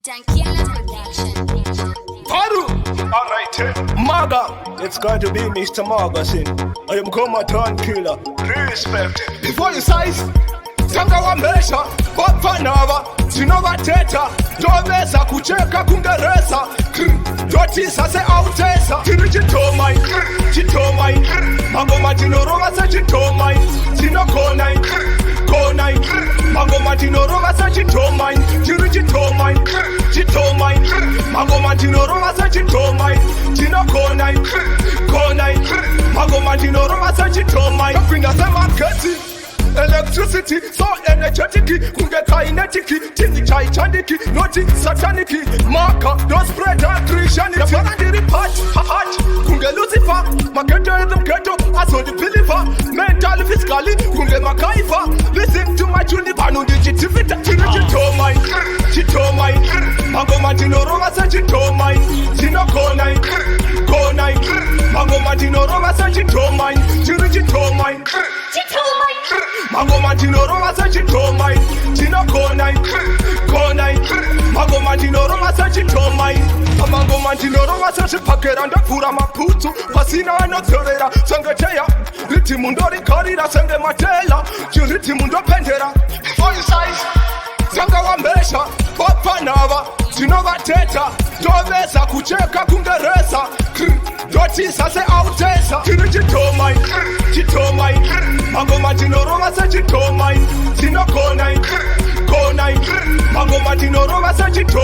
Tankiala Production. Paru! Alright, Maga! It's going to be Mr. Magasin. I am Comaton Killer. Respect. Before you size, Sanga wambesha, wapanava, sinovateta, toveza kucheka kungereza, dotisa se autesa, tiri chitomai, chitomai, magoma tinorova se chitomai, tinokonai, konai, magoma tinorova se chitomai, tiri chitomai, chitomai, magoma tinorova se chitomai, tinokonai, konai, magoma tinorova se chitomai, kapinda se marketi. Electricity, so energetic, kunge kinetic, tini chai chandiki, noti sataniki, marker, don't spread that Christianity. The father did it patch, kunge Lucifer, maketo in the ghetto, I saw the believer, mentally, physically, kunge makaifa, listen to my juniper, no digitivity, tini chitomai, chitomai, mago matino roma sa chitomai, tino konai, konai, mago matino roma sa chitomai, tini chitomai, chitomai. Mago matino roma sa chitomai, tino konai, konai. Mago matino roma sa chitomai, mago matino roma sa chipakeranda pura maputu, pasina no zorera, sangateya, riti mundo rikarira senge matela, riti mundo pendera. Before you size, sanga wambesha, wapanava, sinovateta, toveza kucheka kungereza, dotisa se autesa, tini chitomai, chitomai. Mago matino roma sa chitomai, tino konai, konai. Mago matino roma sa chitomai.